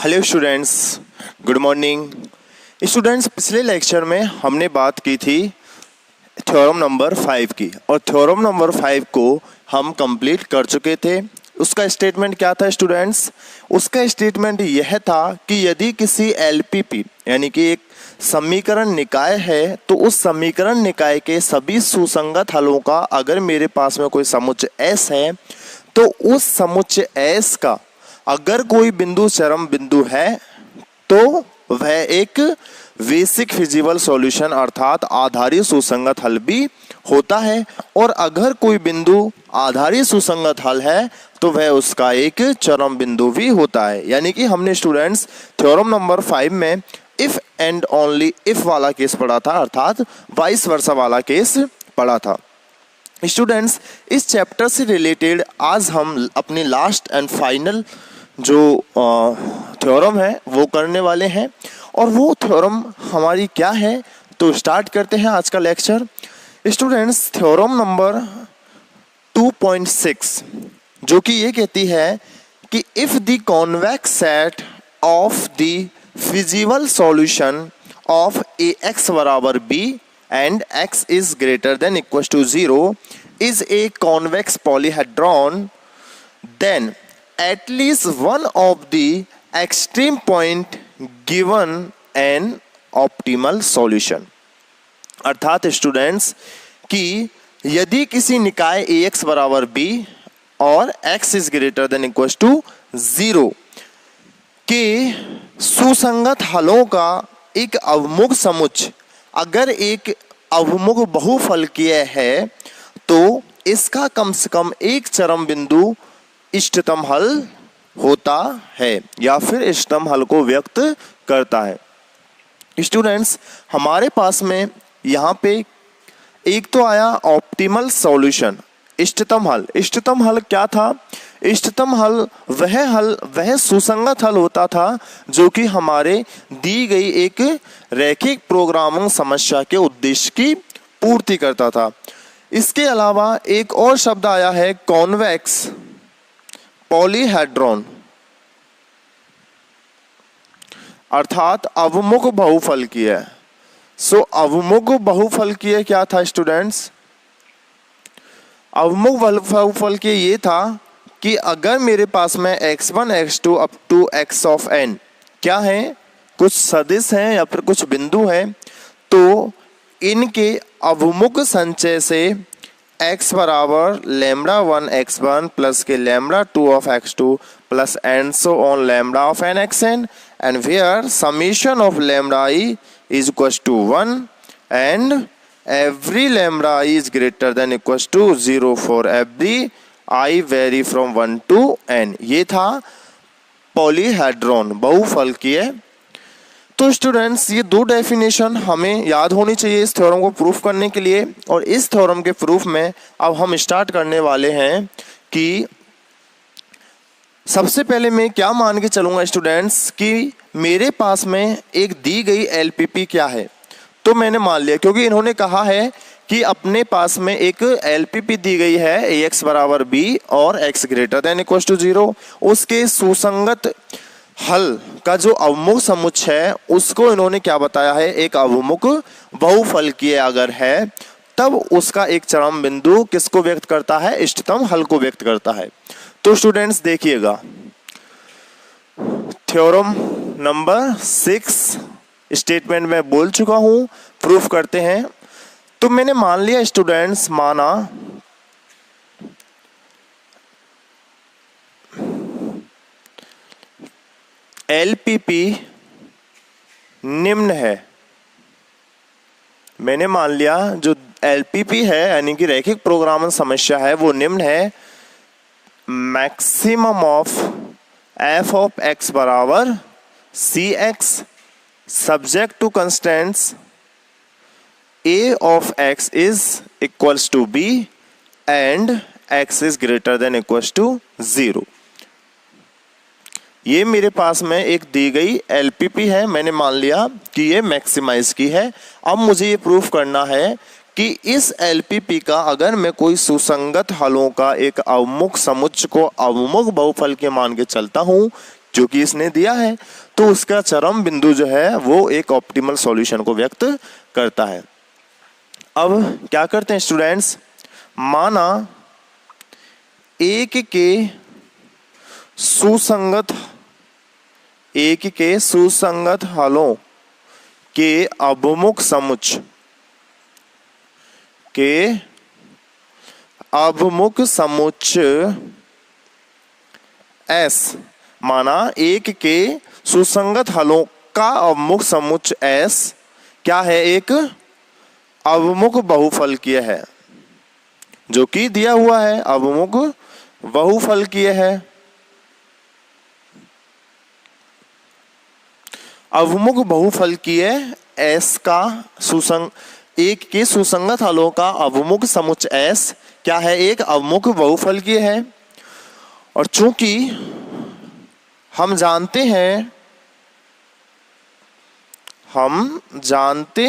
Hello students, good morning. Students, पिछले lecture में हमने बात की थी थ्योरम नंबर 5 की, और थ्योरम नंबर 5 को हम कंप्लीट कर चुके थे। उसका स्टेटमेंट क्या था स्टूडेंट्स? उसका स्टेटमेंट यह था कि यदि किसी एलपीपी यानी कि एक समीकरण निकाय है, तो उस समीकरण निकाय के सभी सुसंगत हलों का अगर मेरे पास में कोई समुच्चय S है, तो उस समुच्चय S का अगर कोई बिंदु चरम बिंदु है तो वह एक बेसिक फिजिबल सॉल्यूशन अर्थात आधारी सुसंगत हल भी होता है, और अगर कोई बिंदु आधारी सुसंगत हल है तो वह उसका एक चरम बिंदु भी होता है। यानी कि हमने स्टूडेंट्स थ्योरम नंबर 5 में इफ एंड ओनली इफ वाला केस पढ़ा था, अर्थात वाइस वर्सा वाला केस पढ़ा था। स्टूडेंट्स, इस चैप्टर से रिलेटेड आज हम अपनी लास्ट एंड फाइनल जो थ्योरम है वो करने वाले हैं, और वो थ्योरम हमारी क्या है, तो स्टार्ट करते हैं आज का लेक्चर। स्टूडेंट्स, थ्योरम नंबर 2.6 जो कि ये कहती है कि if the convex set of the feasible solution of ax बराबर b and x is greater than equals to 0 is a convex polyhedron, then at least one of the extreme point given an optimal solution। अर्थात students कि यदि किसी निकाय ax बराबर b और x is greater than equals to 0 के सुसंगत हलों का एक अवमुख समुच्चय अगर एक अवमुख बहुफलकीय है, तो इसका कम से कम एक चरम बिंदु इष्टतम हल होता है या फिर इष्टतम हल को व्यक्त करता है। स्टूडेंट्स, हमारे पास में यहाँ पे एक तो आया ऑप्टिमल सॉल्यूशन, इष्टतम हल। इष्टतम हल क्या था? इष्टतम हल वह सुसंगत हल होता था जो कि हमारे दी गई एक रैखिक प्रोग्रामिंग समस्या के उद्देश्य की पूर्ति करता था। इसके अलावा एक और शब्द आया है कॉन्वेक्स पॉलीहेड्रॉन, अर्थात अवमुख बहुफलकीय। सो अवमुख बहुफलकीय क्या था स्टूडेंट्स? अवमुख बहुफलकीय ये था कि अगर मेरे पास में x1 x2 up to x of n क्या है, कुछ सदिश हैं या फिर कुछ बिंदु हैं, तो इनके अवमुख संचय से x बराबर लैम्डा 1 x1 प्लस के lambda 2 of x2 plus and so on lambda of n xn, and where summation of lambda i is equals to 1 and every lambda I is greater than equals to 0 for every I vary from 1 to n। ये था polyhedron बहुफलकीय। तो students, ये दो definition हमें याद होनी चाहिए इस थ्योरम को प्रूफ करने के लिए, और इस थ्योरम के प्रूफ में अब हम स्टार्ट करने वाले हैं कि सबसे पहले मैं क्या मान के चलूँगा स्टूडेंट्स कि मेरे पास में एक दी गई एलपीपी क्या है। तो मैंने मान लिया, क्योंकि इन्होंने कहा है कि अपने पास में एक एलपीपी दी गई है ax बराबर b और x greater than equals to 0, उसके सुसंगत हल का जो अवमुख समुच्चय है उसको इन्होंने क्या बताया है, एक अवमुख बहुफलकीय अगर है तब उसका एक चरम बिंदु किसको व्यक्त करता है, इष्टतम हल को व्यक्त करता है। तो स्टूडेंट्स देखिएगा, थ्योरम नंबर 6 स्टेटमेंट में बोल चुका हूं, प्रूफ करते हैं। तो मैंने मान लिया स्टूडेंट्स, माना एलपीपी निम्न है। मैंने मान लिया जो एलपीपी है यानी कि रैखिक प्रोग्रामिंग समस्या है वो निम्न है, maximum of F of x बराबर सी x subject to constants a of x is equals to b and x is greater than equals to 0। ये मेरे पास में एक दी गई एलपीपी है, मैंने मान लिया कि ये मैक्सिमाइज की है। अब मुझे ये प्रूफ करना है कि इस एलपीपी का अगर मैं कोई सुसंगत हलों का एक अवमुख समुच्चय को अवमुख बहुफल के मान के चलता हूँ, जो कि इसने दिया है, तो उसका चरम बिंदु जो है वो एक ऑप्टिमल सॉल्यूशन को व्यक्त करता है। अब क्या करते हैं स्टूडेंट्स, माना एक के सुसंगत हलों के अभिमुख समुच्चय S, माना एक के सुसंगत हलों का अभिमुख समुच्चय S क्या है, एक अभिमुख बहुफलकीय है, जो कि दिया हुआ है, अभिमुख बहुफलकीय है। अभिमुख बहुफलकीय S का एक के सुसंगत हलों का अभिमुख समुच्चय S क्या है, एक अभिमुख बहुफलकीय है। और चूंकि हम जानते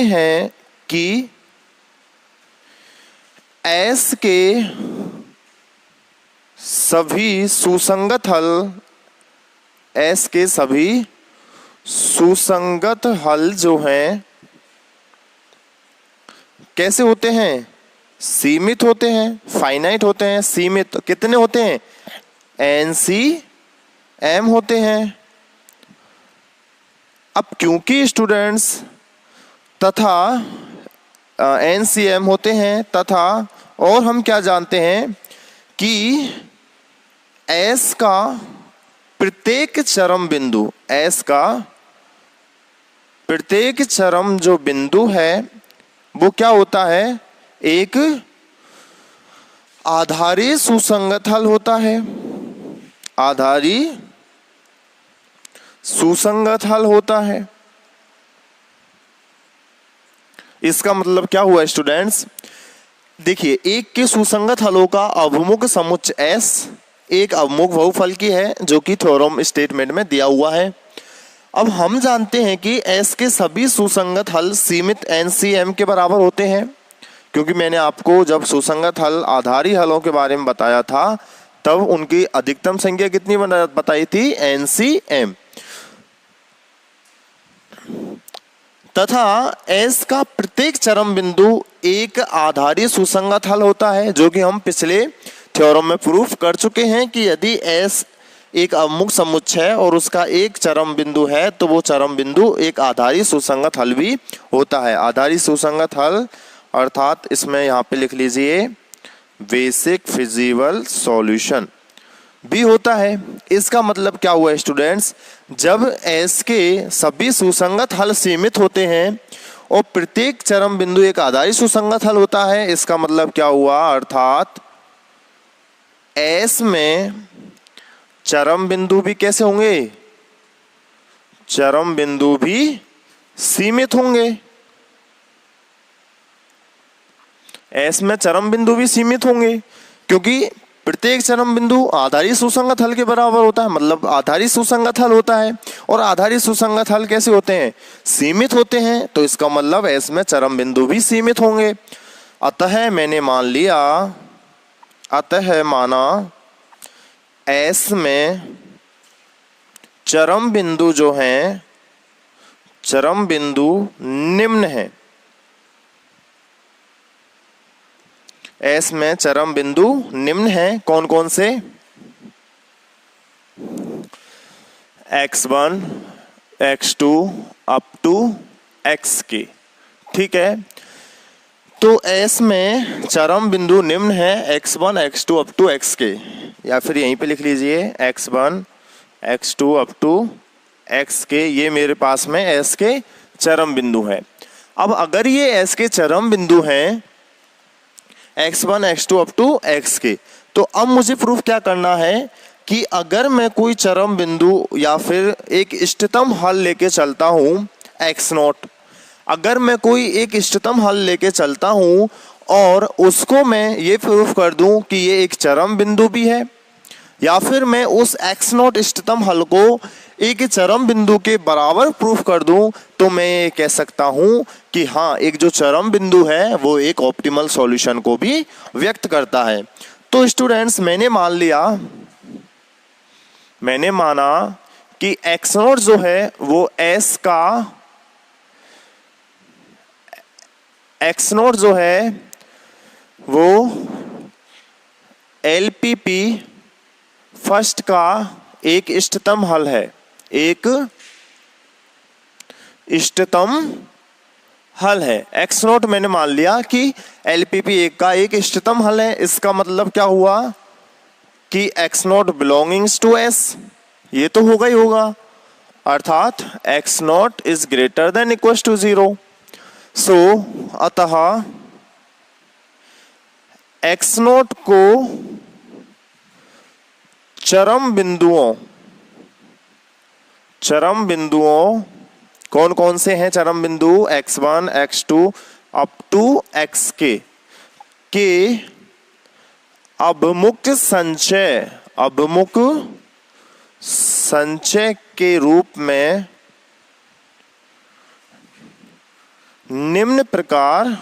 हैं कि S के सभी सुसंगत हल जो हैं कैसे होते हैं, सीमित होते हैं, फाइनाइट होते हैं। सीमित कितने होते हैं, NCM होते हैं। अब क्योंकि स्टूडेंट्स तथा NCM होते हैं तथा और हम क्या जानते हैं कि S का प्रत्येक चरम बिंदु, S का प्रत्येक चरम जो बिंदु है वो क्या होता है, एक आधारी सुसंगत हल होता है, आधारी सुसंगत हल होता है। इसका मतलब क्या हुआ स्टूडेंट्स, देखिए एक के सुसंगत हलों का अभिमुख समुच्चय S एक अभिमुख बहुफलकीय है, जो कि थ्योरम स्टेटमेंट में दिया हुआ है। अब हम जानते हैं कि S के सभी सुसंगत हल सीमित NCM के बराबर होते हैं, क्योंकि मैंने आपको जब सुसंगत हल आधारी हलों के बारे में बताया था तब उनकी अधिकतम संख्या कितनी बताई थी, NCM। तथा S का प्रत्येक चरम बिंदु एक आधारी सुसंगत हल होता है, जो कि हम पिछले थ्योरम में प्रूफ कर चुके हैं कि यदि S एक अभिमुख समुच्चय है और उसका एक चरम बिंदु है तो वो चरम बिंदु एक आधारी सुसंगत हल भी होता है। आधारी सुसंगत हल अर्थात इसमें यहाँ पे लिख लीजिए बेसिक फिजिबल सॉल्यूशन भी होता है। इसका मतलब क्या हुआ स्टूडेंट्स, जब S के सभी सुसंगत हल सीमित होते हैं और प्रत्येक चरम बिंदु एक आधारी सुसंगत हल होता है, इसका मतलब क्या हुआ, अर्थात S में चरम बिंदु भी कैसे होंगे, चरम बिंदु भी सीमित होंगे। S में चरम बिंदु भी सीमित होंगे क्योंकि प्रत्येक चरम बिंदु आधारी सुसंगत हल के बराबर होता है, मतलब आधारी सुसंगत हल होता है। और आधारी सुसंगत हल कैसे होते हैं, सीमित होते हैं, तो इसका मतलब S में चरम बिंदु भी सीमित होंगे। अतः माना S में चरम बिंदु जो हैं, चरम बिंदु निम्न है। S में चरम बिंदु निम्न है, कौन कौन से, x1 x2 up to xk। ठीक है, तो S में चरम बिंदु निम्न है x1 x2 up to xk, या फिर यहीं पे लिख लीजिए x1 x2 up to xk। ये मेरे पास में S के चरम बिंदु है। अब अगर ये S के चरम बिंदु हैं x1 x2 up to xk, तो अब मुझे प्रूफ क्या करना है कि अगर मैं कोई चरम बिंदु या फिर एक इष्टतम हल लेके चलता हूं x0, अगर मैं कोई एक इष्टतम हल लेके चलता हूं और उसको मैं ये प्रूफ कर दूं कि ये एक चरम बिंदु भी है, या फिर मैं उस x0 इष्टतम हल को एक चरम बिंदु के बराबर प्रूफ कर दूं, तो मैं ये कह सकता हूं कि हाँ, एक जो चरम बिंदु है वो एक ऑप्टिमल सॉल्यूशन को भी व्यक्त करता है। तो स्टूडेंट्स मैंने माना कि एक्स नोट जो है वो एस का, एक्स नोट जो है वो एलपीपी फर्स्ट का एक इष्टतम हल है, एक इष्टतम हल है। एक्स नोट मैंने मान लिया कि एलपीपी एक का एक इष्टतम हल है। इसका मतलब क्या हुआ कि x not belongings to s, ये तो होगा ही होगा, अर्थात x note is greater than equal to 0। So अतः एक्स नोट को चरम बिंदुओं कौन कौन से हैं चरम बिंदु, x1 x2 up to xk के अभिमुख संचय के रूप में निम्न प्रकार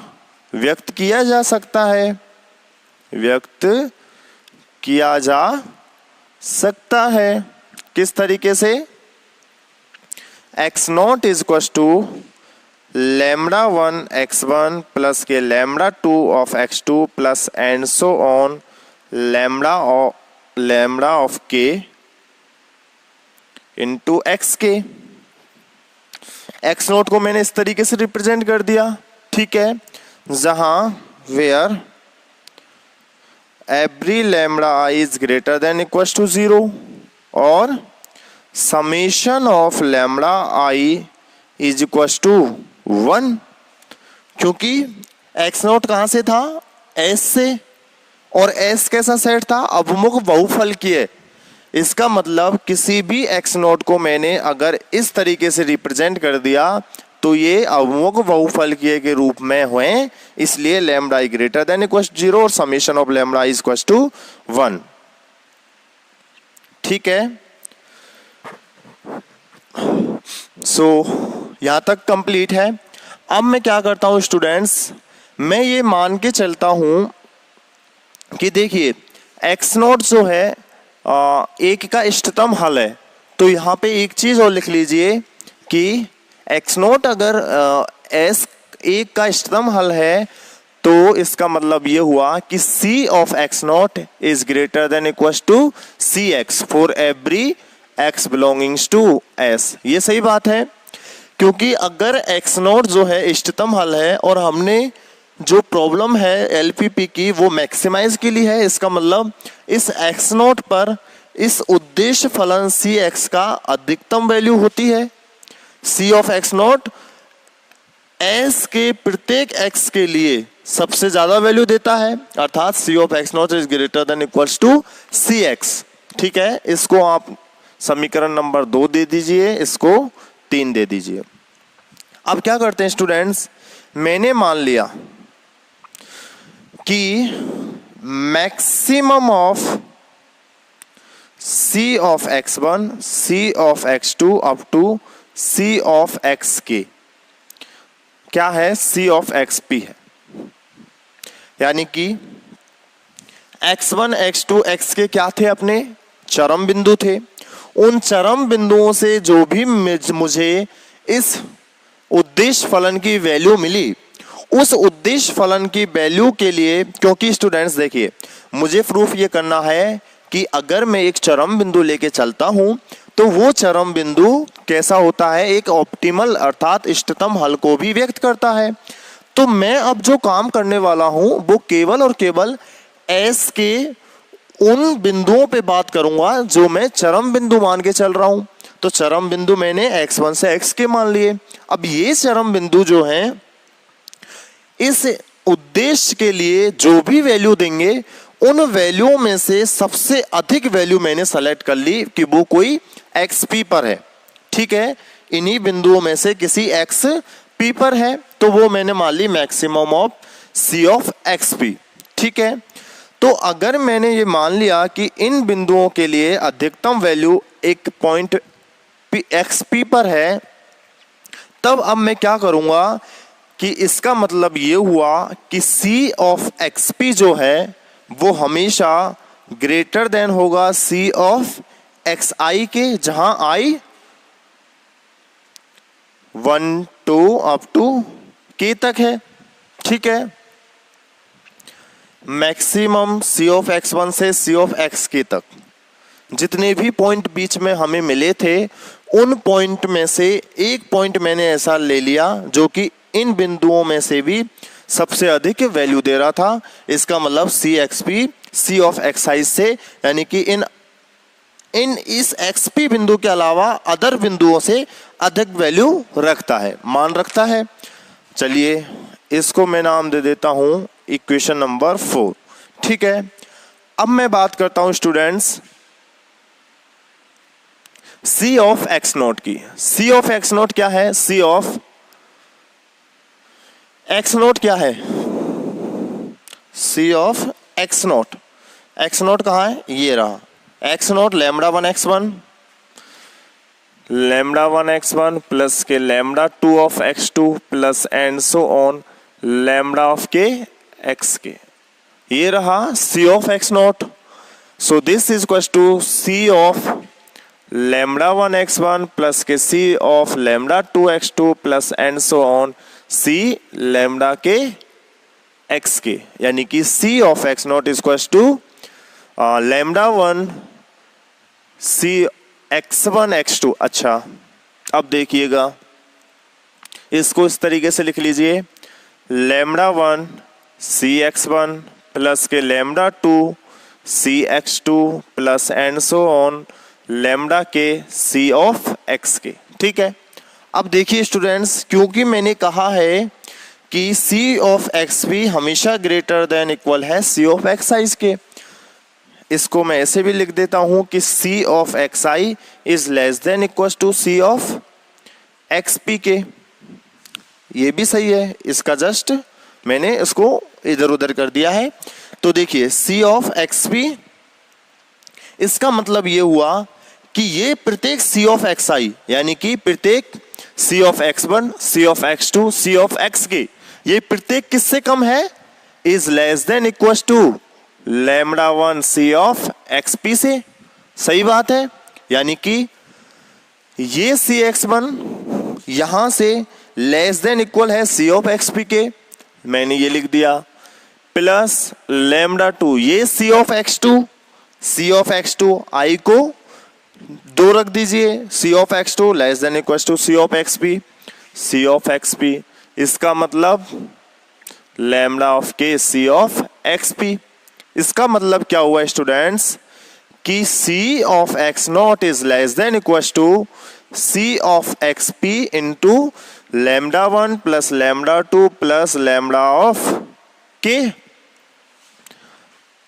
व्यक्त किया जा सकता है, व्यक्त किया जा सकता है। किस तरीके से? X nought is equal to lambda 1 x1 plus के lambda 2 of x2 plus and so on lambda of k into x के। एक्स नोट को मैंने इस तरीके से रिप्रेजेंट कर दिया, ठीक है, जहां where every lambda i is greater than equal to 0 और summation of lambda i is equal to 1। क्योंकि एक्स नोट कहां से था? एस से, और एस कैसा सेट था? अभिमुख बहुफलकीय। इसका मतलब किसी भी एक्स नोट को मैंने अगर इस तरीके से रिप्रेजेंट कर दिया तो ये अभिमुख बहुफलकीय के रूप में हुए, इसलिए lambda i greater than equal to 0 और summation of lambda i is equal to 1। ठीक है, सो यहां तक कंप्लीट है। अब मैं क्या करता हूं स्टूडेंट्स, मैं ये मान के चलता हूं कि देखिए एक्स नोट जो है एक का इष्टतम हल है। तो यहाँ पे एक चीज और लिख लीजिए कि एक्स नोट अगर एस एक का इष्टतम हल है तो इसका मतलब ये हुआ कि c of x note is greater than equal to C x for every x belongings to s। ये सही बात है, क्योंकि अगर एक्स नोट जो है इष्टतम हल है और हमने जो प्रॉब्लम है एलपीपी की वो मैक्सिमाइज के लिए है, इसका मतलब इस एक्स नोट पर इस उद्देश्य फलन सी एक्स का अधिकतम वैल्यू होती है। सी ऑफ एक्स नोट एस के प्रत्येक एक्स के लिए सबसे ज्यादा वैल्यू देता है, अर्थात C of x note is greater than equals to C x. ठीक है, इसको आप समीकरण नंबर 2 दे दीजिए, इसको 3 दे दीजिए। अब क्या करते हैं स्टूडेंट्स, मैंने मान लिया कि maximum of c of x1, c of x2 up to c of xk क्या है? सी ऑफ xp है। यानी कि x1, x2, xk क्या थे? अपने चरम बिंदु थे। उन चरम बिंदुओं से जो भी मुझे इस उद्देश्य फलन की वैल्यू मिली, उस उद्देश्य फलन की वैल्यू के लिए, क्योंकि स्टूडेंट्स देखिए मुझे प्रूफ ये करना है कि अगर मैं एक चरम बिंदु लेके चलता हूं तो वो चरम बिंदु कैसा होता है? एक ऑप्टिमल अर्थात इष्टतम हल को भी व्यक्त करता है। तो मैं अब जो काम करने वाला हूं वो केवल और केवल एस के उन बिंदुओं पे बात करूंगा जो मैं चरम बिंदु मान के चल रहा हूं। तो चरम बिंदु मैंने x1 से xk मान लिए। अब ये चरम बिंदु जो हैं इस उद्देश्य के लिए जो भी वैल्यू देंगे उन वैल्यूओं में से सबसे अधिक वैल्यू मैंने सेलेक्ट कर ली कि वो कोई xp पर है। ठीक है, इन्हीं बिंदुओं में से किसी xp पर है, तो वो मैंने मान ली maximum of c of xp। ठीक है, तो अगर मैंने ये मान लिया कि इन बिंदुओं के लिए अधिकतम वैल्यू एक पॉइंट xp पर है, तब अब मैं क्या करूंगा कि इसका मतलब ये हुआ कि c ऑफ xp जो है वो हमेशा ग्रेटर देन होगा c ऑफ xi के, जहां i 1 2 अप टू k तक है, ठीक है। मैक्सिमम c ऑफ x1 से c ऑफ xk तक जितने भी पॉइंट बीच में हमें मिले थे, उन पॉइंट में से एक पॉइंट मैंने ऐसा ले लिया जो कि इन बिंदुओं में से भी सबसे अधिक वैल्यू दे रहा था। इसका मतलब CXP C ऑफ xi से, यानी कि इन इस XP बिंदु के अलावा अदर बिंदुओं से अधिक वैल्यू रखता है, मान रखता है। चलिए इसको मैं नाम दे देता हूं इक्वेशन नंबर 4, ठीक है। अब मैं बात करता हूं students C of x nought की। C ऑफ x नोट क्या है? C ऑफ x नोट क्या है? C of x nought, x nought कहाँ है? ये रहा x nought, lambda 1 x1, lambda 1 x1 plus के lambda 2 of x2 plus and so on lambda of k xk। ये रहा C of x nought. So this is equal to C of lambda 1 x1 plus के C of lambda 2 x2 plus and so on C lambda k xk, यानी कि C of x not is equal to lambda 1 C x1 x2। अच्छा, अब देखिएगा इसको इस तरीके से लिख लीजिए, लैम्डा 1 C x1 प्लस के lambda 2 C x2 plus and so on lambda के C ऑफ xk, ठीक है। अब देखिए स्टूडेंट्स, क्योंकि मैंने कहा है कि C ऑफ xp हमेशा ग्रेटर देन इक्वल है C ऑफ xi के, इसको मैं ऐसे भी लिख देता हूं कि C of xi is less than equal to C of xp के। ये भी सही है, इसका जस्ट मैंने इसको इधर उधर कर दिया है। तो देखिए C ऑफ xp, इसका मतलब ये हुआ कि ये प्रत्येक C ऑफ xi, यानी कि प्रत्येक C of x1, C of x2, C of xk, ये प्रत्येक किससे कम है? Is less than equal to lambda 1 C of xp से। सही बात है, यानी कि ये CX1 यहां से लेस देन इक्वल है C ऑफ xp के, मैंने ये लिख दिया, प्लस लैम्डा 2 ये C of x2, C of x2 i को 2 रख दीजिए, C of x2 less than equal to C of xp, C of xp, इसका मतलब lambda of k C of xp। इसका मतलब क्या हुआ स्टूडेंट्स कि C of x not is less than equal to C of xp into lambda 1 plus lambda 2 plus lambda of k.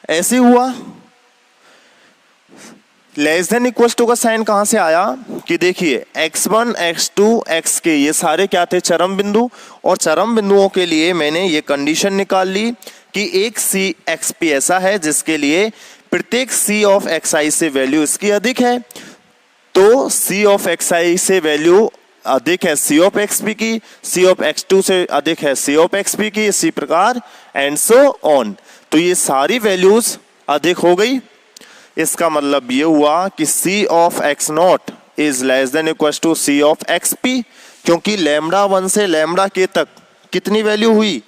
ऐसे हुआ। Less than equal to का sign कहां से आया कि देखिए x1 x2 xk ये सारे क्या थे? चरम बिंदु, और चरम बिंदुओं के लिए मैंने ये कंडीशन निकाल ली कि एक C xp ऐसा है जिसके लिए प्रत्येक C ऑफ xi से वैल्यू इसकी अधिक है। तो C ऑफ xi से वैल्यू अधिक है C ऑफ xp की, C ऑफ x2 से अधिक है C ऑफ xp की, इसी प्रकार एंड सो ऑन। तो ये सारी वैल्यूज अधिक हो गई। इसका मतलब ये हुआ कि C of x not is less than equal to C of xp, क्योंकि लैम्डा 1 से लैम्डा k तक कितनी वैल्यू हुई?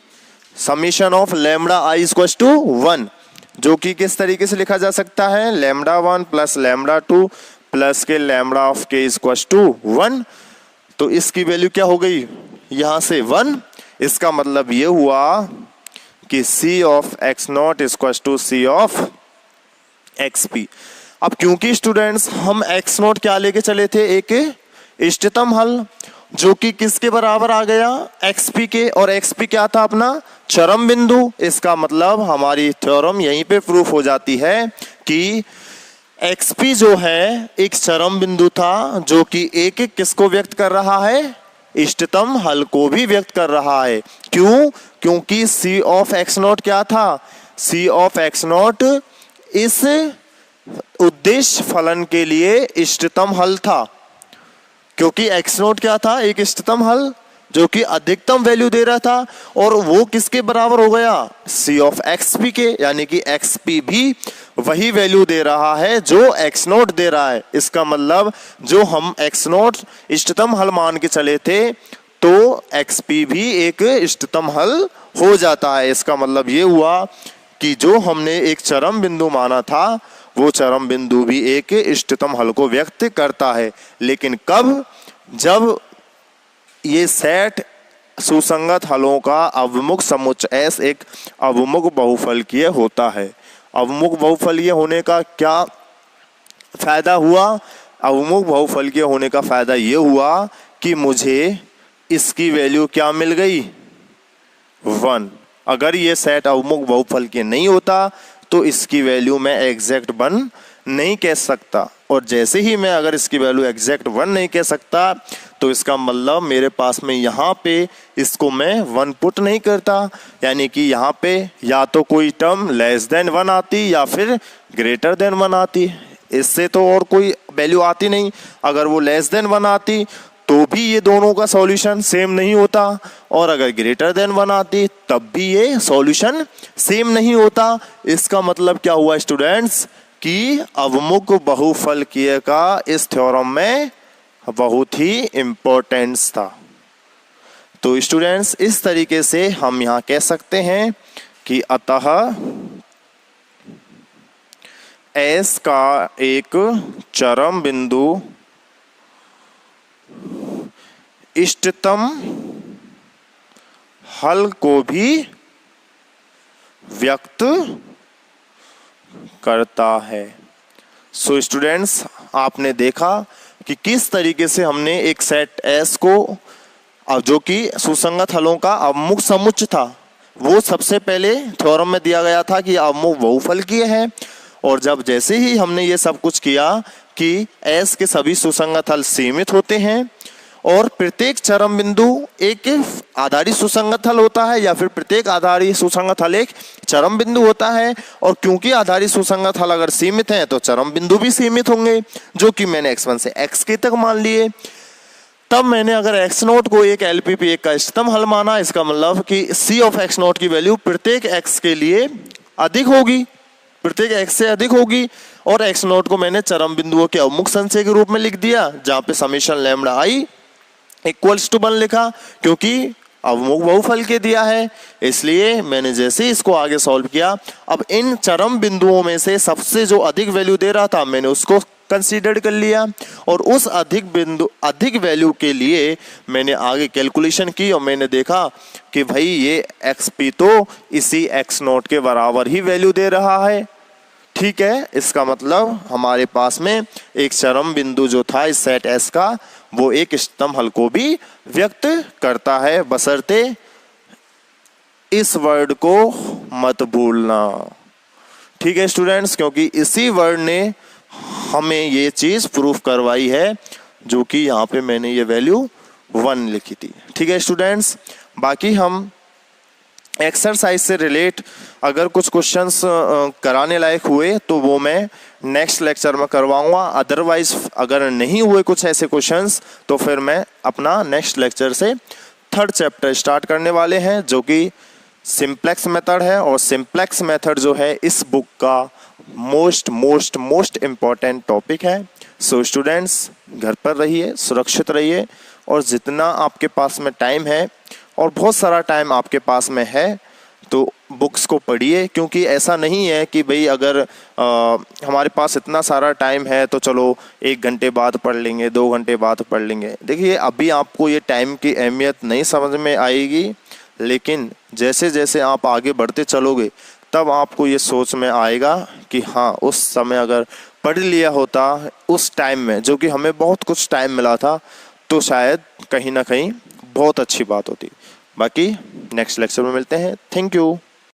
Summation of lambda i is equal to 1, जो कि किस तरीके से लिखा जा सकता है? लैम्डा 1 प्लस लैम्डा 2 प्लस के lambda of k is equal to 1। तो इसकी वैल्यू क्या हो गई? यहां से 1। इसका मतलब ये हुआ कि C of x not is equal to C of xp। अब क्योंकि स्टूडेंट्स हम x नोट क्या लेके चले थे? एक इष्टतम हल, जो कि किसके बराबर आ गया? xp के, और xp क्या था? अपना चरम बिंदु। इसका मतलब हमारी थ्योरम यहीं पे प्रूफ हो जाती है कि xp जो है एक चरम बिंदु था, जो कि एक किसको व्यक्त कर रहा है? इष्टतम हल को भी व्यक्त कर रहा है। क्यों? क्योंकि C ऑफ x नोट क्या था? C ऑफ x नोट इस उद्देश्य फलन के लिए इष्टतम हल था, क्योंकि x नोट क्या था? एक इष्टतम हल। जो कि अधिकतम वैल्यू दे रहा था, और वो किसके बराबर हो गया, सी ऑफ एक्स पी के, यानी कि एक्स पी भी वही वैल्यू दे रहा है जो एक्स नोट दे रहा है। इसका मतलब जो हम एक्स नोट इष्टतम हल मान के चले थे, तो एक्स पी भी एक इष्टतम हल हो जाता है। इसका मतलब ये हुआ कि जो हमने एक चरम बिंदु माना था, वो चरम बिंदु भी एक इष्टतम हल को व्यक्त करता है। लेकिन कब, जब ये सेट सुसंगत हलों का अवमुख समुच्चय S एक अवमुख बहुफलकीय होता है। अवमुख बहुफलकीय होने का क्या फायदा हुआ, अवमुख बहुफलकीय होने का फायदा ये हुआ कि मुझे इसकी वैल्यू क्या मिल गई, 1। अगर ये सेट अवमुख बहुफलकीय नहीं होता तो इसकी वैल्यू मैं एग्जैक्ट 1 नहीं कह सकता, और जैसे ही मैं अगर इसकी वैल्यू एग्जैक्ट 1 नहीं कह सकता, तो इसका मतलब मेरे पास में यहाँ पे इसको मैं 1 पुट नहीं करता, यानी कि यहाँ पे या तो कोई टर्म लेस देन 1 आती या फिर ग्रेटर देन 1 आती, इससे तो और कोई वैल्यू आती नहीं। अगर वो लेस देन 1 आती तो भी ये दोनों का सॉल्यूशन सेम नहीं होता, और अगर ग्रेटर देन 1 आती तब भी ये सॉल्यूशन सेम नहीं होता। इसका मतलब क्या हुआ स्टूडेंट्स, कि अवमुख बहुफलकीय का इस थ्योरम में बहुत ही इम्पोर्टेंस था। तो स्टूडेंट्स इस तरीके से हम यहाँ कह सकते हैं कि अतः S का एक चरम बिंदु इष्टतम हल को भी व्यक्त करता है। सो स्टूडेंट्स आपने देखा कि किस तरीके से हमने एक सेट S को, जो कि सुसंगत हलों का अवमुख समुच्चय था, वो सबसे पहले थ्योरम में दिया गया था कि अवमुख बहुफलकीय है, और जब जैसे ही हमने ये सब कुछ किया कि S के सभी सुसंगत हल सीमित होते हैं, और प्रत्येक चरम बिंदु एक आधारी सुसंगत हल होता है, या फिर प्रत्येक आधारी सुसंगत हल एक चरम बिंदु होता है, और क्योंकि आधारी सुसंगत हल अगर सीमित हैं तो चरम बिंदु भी सीमित होंगे, जो कि मैंने x1 से xk तक मान लिए। तब मैंने अगर x नोट को एक LPP1 का इष्टतम हल माना, इसका मतलब कि c ऑफ x नोट की वैल्यू प्रत्येक x के लिए अधिक होगी, प्रत्येक x से अधिक होगी, और x नोट को मैंने चरम बिंदुओं के अवमुख संचय के रूप में लिख दिया, जहाँ पे summation lambda i equals to 1 लिखा, क्योंकि अवमुख बहुफलकीय दिया है। इसलिए मैंने जैसे ही इसको आगे सॉल्व किया, अब इन चरम बिंदुओं में से सबसे जो अधिक वैल्यू दे रहा था मैंने उसको कंसीडर कर लिया, और उस अधिक वैल्यू के लिए मैंने आगे कैलकुलेशन की, और मैंने देखा कि भाई ये XP तो इसी x नोट के बराबर ही वैल्यू दे रहा है। ठीक है, इसका मतलब हमारे पास में एक चरम बिंदु जो था इस सेट S का, वो एक इष्टतम हल को भी व्यक्त करता है, बशर्ते इस वर्ड को मत भूलना। ठीक है स्टूडेंट्स, क्योंकि इसी वर्ड ने हमें ये चीज प्रूफ करवाई है, जो कि यहाँ पे मैंने ये वैल्यू 1 लिखी थी। ठीक है स्टूडेंट्स, बाकी हम एक्सरसाइज से रिलेट अगर कुछ क्वेश्चंस कराने लायक हुए तो वो मैं नेक्स्ट लेक्चर में करवाऊंगा, अदरवाइज अगर नहीं हुए कुछ ऐसे क्वेश्चंस तो फिर मैं अपना नेक्स्ट लेक्चर से 3rd चैप्टर स्टार्ट करने वाले हैं, जो कि सिंप्लेक्स मेथड है। और सिंप्लेक्स मेथड जो है इस बुक का मोस्ट इम्पॉर्टेंट टॉपिक है। सो स्टूडेंट्स घर पर रहिए, सुरक्षित रहिए, और जितना आपके पास में टाइम है, और बहुत सारा टाइम आपके पास में है, तो बुक्स को पढ़िए। क्योंकि ऐसा नहीं है कि भाई अगर हमारे पास इतना सारा टाइम है तो चलो 1 घंटे बाद पढ़ लेंगे, 2 घंटे बाद पढ़ लेंगे। देखिए अभी आपको ये टाइम की अहमियत नहीं समझ में आएगी, लेकिन जैसे जैसे आप आगे बढ़ते चलोगे तब आपको ये सोच में आएगा कि हाँ उस समय अगर पढ़ लिया होता उस टाइम में, जो कि हमें बहुत कुछ टाइम मिला था, तो शायद कहीं ना कहीं बहुत अच्छी बात होती। बाकी नेक्स्ट लेक्चर में मिलते हैं। Thank you.